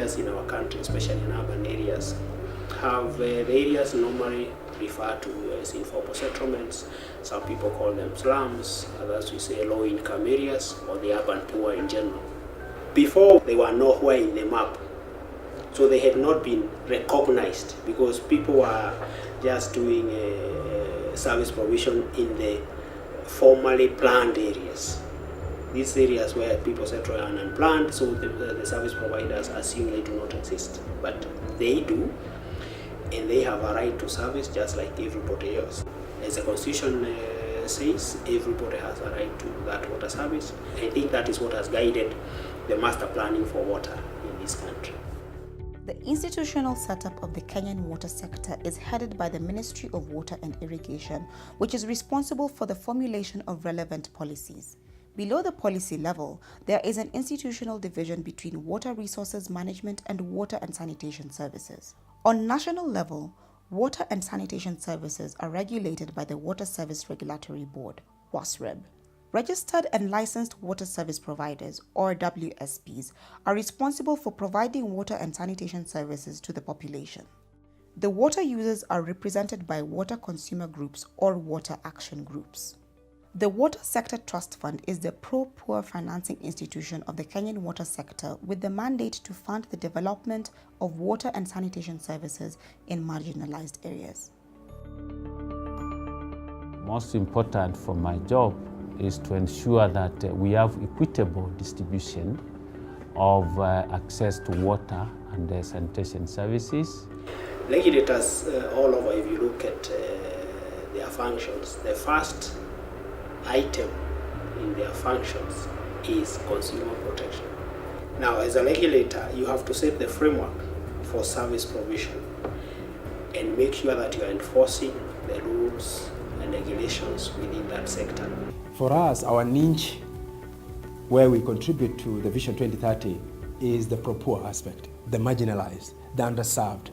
areas in our country, especially in urban areas, have the areas normally referred to as informal settlements. Some people call them slums, others we say low-income areas, or the urban poor in general. Before, they were nowhere in the map, so they had not been recognized because people were just doing service provision in the formally planned areas. These areas where people settle are unplanned, so the service providers assume they do not exist, but they do, and they have a right to service just like everybody else. As the Constitution says, everybody has a right to that water service. I think that is what has guided the master planning for water in this country. The institutional setup of the Kenyan water sector is headed by the Ministry of Water and Irrigation, which is responsible for the formulation of relevant policies. Below the policy level, there is an institutional division between water resources management and water and sanitation services. On national level, water and sanitation services are regulated by the Water Service Regulatory Board, WASREB. Registered and licensed water service providers, or WSPs, are responsible for providing water and sanitation services to the population. The water users are represented by water consumer groups or water action groups. The Water Sector Trust Fund is the pro-poor financing institution of the Kenyan water sector with the mandate to fund the development of water and sanitation services in marginalized areas. Most important for my job is to ensure that we have equitable distribution of access to water and sanitation services. Regulators all over, if you look at their functions, the first item in their functions is consumer protection. Now, as a regulator, you have to set the framework for service provision and make sure that you are enforcing the rules and regulations within that sector. For us, our niche where we contribute to the Vision 2030 is the pro-poor aspect, the marginalized, the underserved.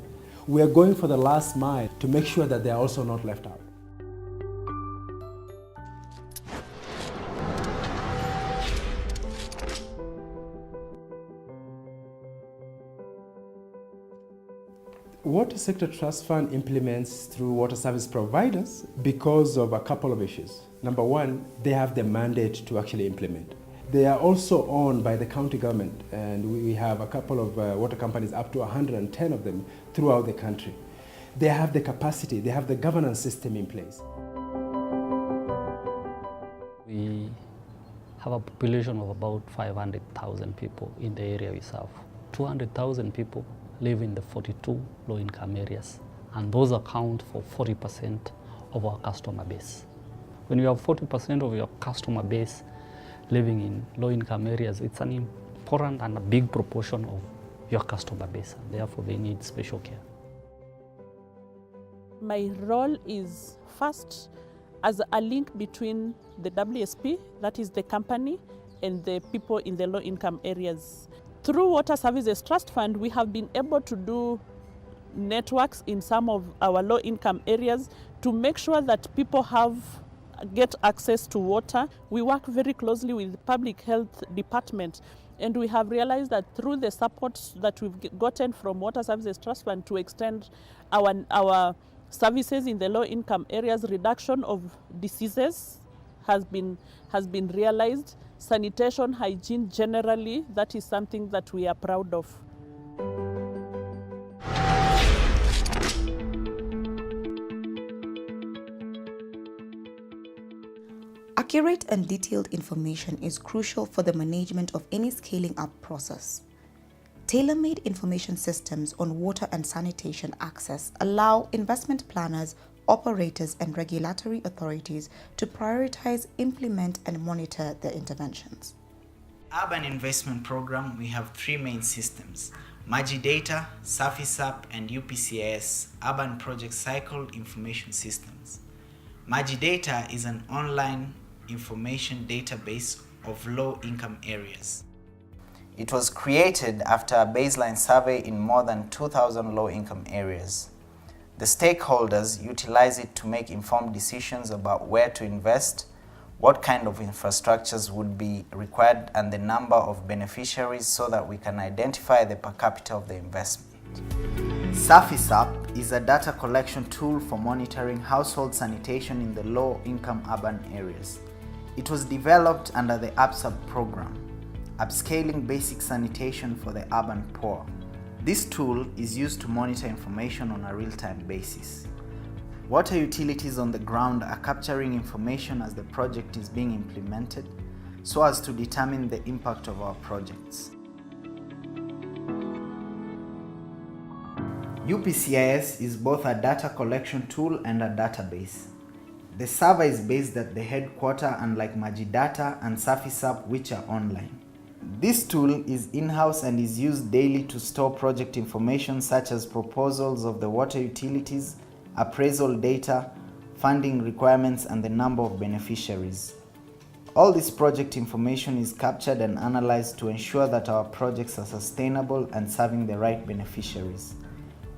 We are going for the last mile to make sure that they are also not left out. Water Sector Trust Fund implements through water service providers because of a couple of issues. Number one, they have the mandate to actually implement. They are also owned by the county government, and we have a couple of water companies, up to 110 of them throughout the country. They have the capacity, they have the governance system in place. We have a population of about 500,000 people in the area we serve. 200,000 people live in the 42 low-income areas, and those account for 40% of our customer base. When you have 40% of your customer base living in low-income areas, it's an important and a big proportion of your customer base, and therefore they need special care. My role is first as a link between the WSP, that is the company, and the people in the low-income areas. Through Water Services Trust Fund, we have been able to do networks in some of our low-income areas to make sure that people get access to water. We work very closely with the Public Health Department, and we have realized that through the support that we've gotten from Water Services Trust Fund to extend our services in the low-income areas, reduction of diseases has been realized. Sanitation, hygiene generally, that is something that we are proud of. Accurate and detailed information is crucial for the management of any scaling up process. Tailor-made information systems on water and sanitation access allow investment planners, operators, and regulatory authorities to prioritize, implement, and monitor their interventions. Urban investment program, we have three main systems: MajiData, Surface App, and UPCIS, Urban Project Cycle Information Systems. MajiData is an online information database of low-income areas. It was created after a baseline survey in more than 2,000 low-income areas. The stakeholders utilize it to make informed decisions about where to invest, what kind of infrastructures would be required, and the number of beneficiaries so that we can identify the per capita of the investment. Surface is a data collection tool for monitoring household sanitation in the low-income urban areas. It was developed under the APSAP program, upscaling basic sanitation for the urban poor. This tool is used to monitor information on a real-time basis. Water utilities on the ground are capturing information as the project is being implemented so as to determine the impact of our projects. UPCIS is both a data collection tool and a database. The server is based at the headquarters, unlike MajiData and SurfaceUp, which are online. This tool is in-house and is used daily to store project information such as proposals of the water utilities, appraisal data, funding requirements, and the number of beneficiaries. All this project information is captured and analyzed to ensure that our projects are sustainable and serving the right beneficiaries,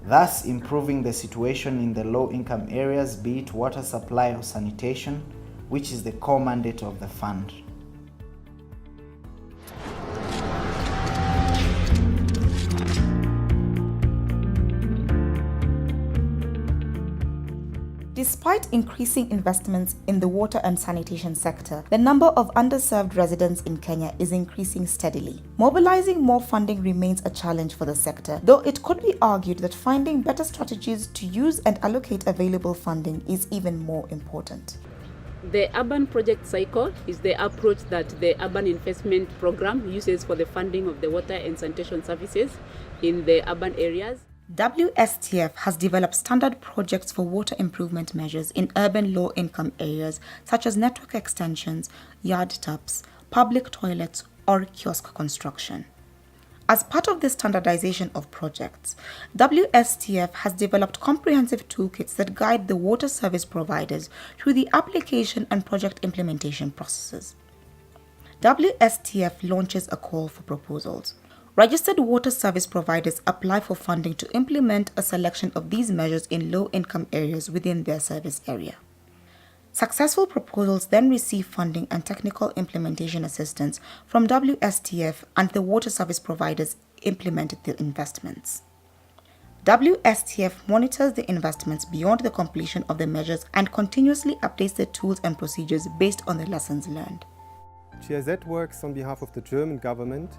thus improving the situation in the low-income areas, be it water supply or sanitation, which is the core mandate of the fund. Despite increasing investments in the water and sanitation sector, the number of underserved residents in Kenya is increasing steadily. Mobilizing more funding remains a challenge for the sector, though it could be argued that finding better strategies to use and allocate available funding is even more important. The urban project cycle is the approach that the urban investment program uses for the funding of the water and sanitation services in the urban areas. WSTF has developed standard projects for water improvement measures in urban low-income areas such as network extensions, yard taps, public toilets, or kiosk construction. As part of this standardization of projects, WSTF has developed comprehensive toolkits that guide the water service providers through the application and project implementation processes. WSTF launches a call for proposals. Registered water service providers apply for funding to implement a selection of these measures in low-income areas within their service area. Successful proposals then receive funding and technical implementation assistance from WSTF, and the water service providers implement the investments. WSTF monitors the investments beyond the completion of the measures and continuously updates the tools and procedures based on the lessons learned. GIZ works on behalf of the German government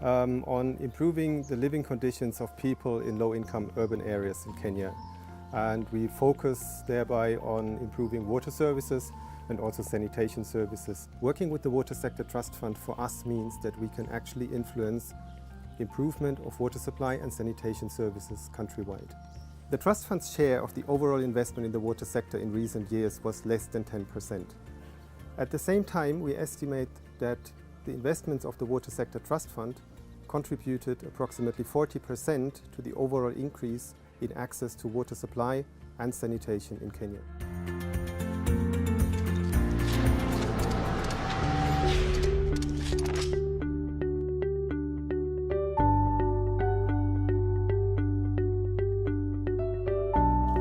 on improving the living conditions of people in low-income urban areas in Kenya. And we focus thereby on improving water services and also sanitation services. Working with the Water Sector Trust Fund for us means that we can actually influence improvement of water supply and sanitation services countrywide. The Trust Fund's share of the overall investment in the water sector in recent years was less than 10%. At the same time, we estimate that the investments of the Water Sector Trust Fund contributed approximately 40% to the overall increase in access to water supply and sanitation in Kenya.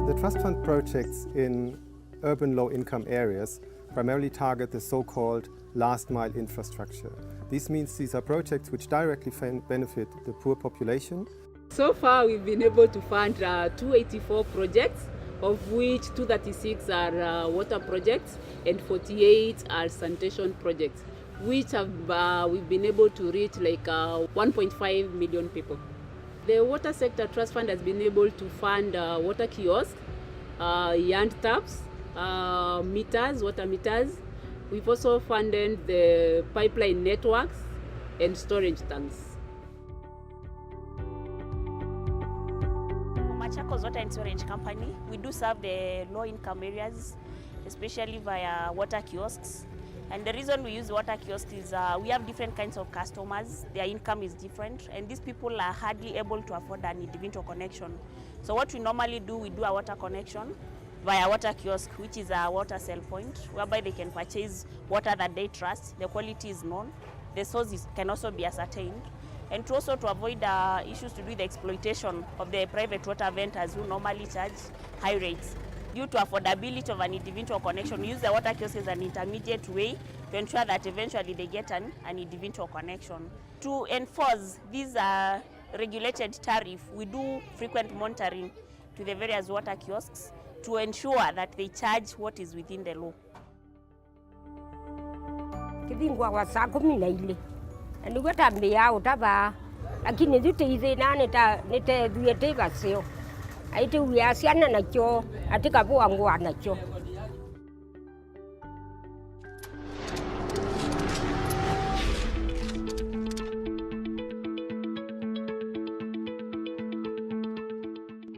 The Trust Fund projects in urban low-income areas primarily target the so-called last-mile infrastructure. This means these are projects which directly benefit the poor population. So far, we've been able to fund 284 projects, of which 236 are water projects and 48 are sanitation projects, which have we've been able to reach like 1.5 million people. The Water Sector Trust Fund has been able to fund water kiosks, yard taps, meters, water meters. We've also funded the pipeline networks and storage tanks. For Machakos Water and Storage Company, we do serve the low-income areas, especially via water kiosks. And the reason we use water kiosks is we have different kinds of customers. Their income is different, and these people are hardly able to afford an individual connection. So what we normally do, we do a water connection via water kiosk, which is a water sell point, whereby they can purchase water that they trust, the quality is known, the source can also be ascertained, and to avoid issues to do with the exploitation of the private water vendors who normally charge high rates. Due to affordability of an individual connection, we use the water kiosk as an intermediate way to ensure that eventually they get an individual connection. To enforce these regulated tariff, we do frequent monitoring to the various water kiosks to ensure that they charge what is within the law. Kidingwa wasako minaile. Ndio tambia utaba lakini zote hizi nete viete basio. Aite uasiana nacho atika buangwa nacho.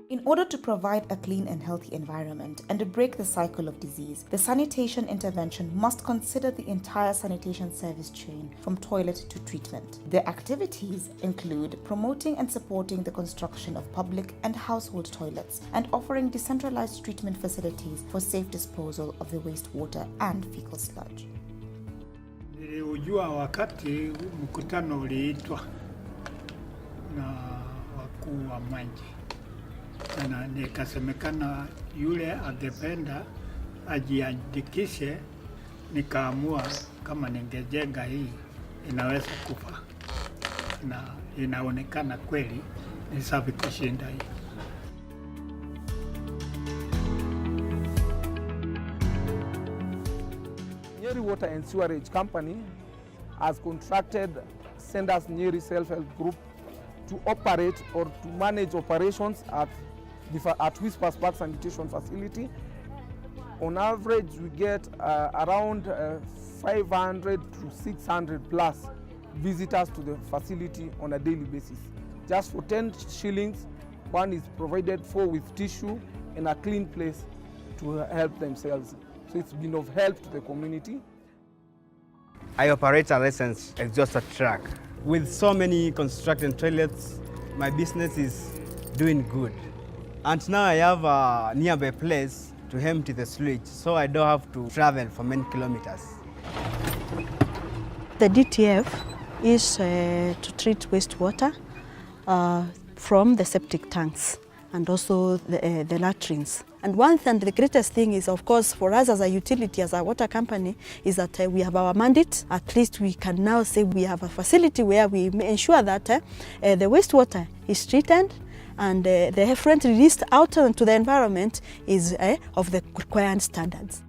In order to provide a clean and healthy environment and to break the cycle of disease, the sanitation intervention must consider the entire sanitation service chain from toilet to treatment. Their activities include promoting and supporting the construction of public and household toilets and offering decentralized treatment facilities for safe disposal of the wastewater and fecal sludge. Niliujua wakati mkutano uliitwa na wakuu wa maji. Na nikasemekana yule angependa ajiandikishe, nikaamua kama ningejenga hii inaweza kufa, na inaonekana kweli ni safi kushinda hii. Nyeri Water and Sewerage Company has contracted Senders Nyeri Self-Help Group to operate or to manage operations at Whispers Park Sanitation Facility. On average, we get around 500 to 600 plus visitors to the facility on a daily basis. Just for 10 shillings, one is provided for with tissue and a clean place to help themselves. So it's been of help to the community. I operate a licensed exhaust truck. With so many constructed toilets, my business is doing good. And now I have a nearby place to empty the sewage, so I don't have to travel for many kilometers. The DTF is to treat wastewater from the septic tanks and also the latrines. And the greatest thing is, of course, for us as a utility, as a water company, is that we have our mandate. At least we can now say we have a facility where we ensure that the wastewater is treated and the effluent released out into the environment is of the required standards.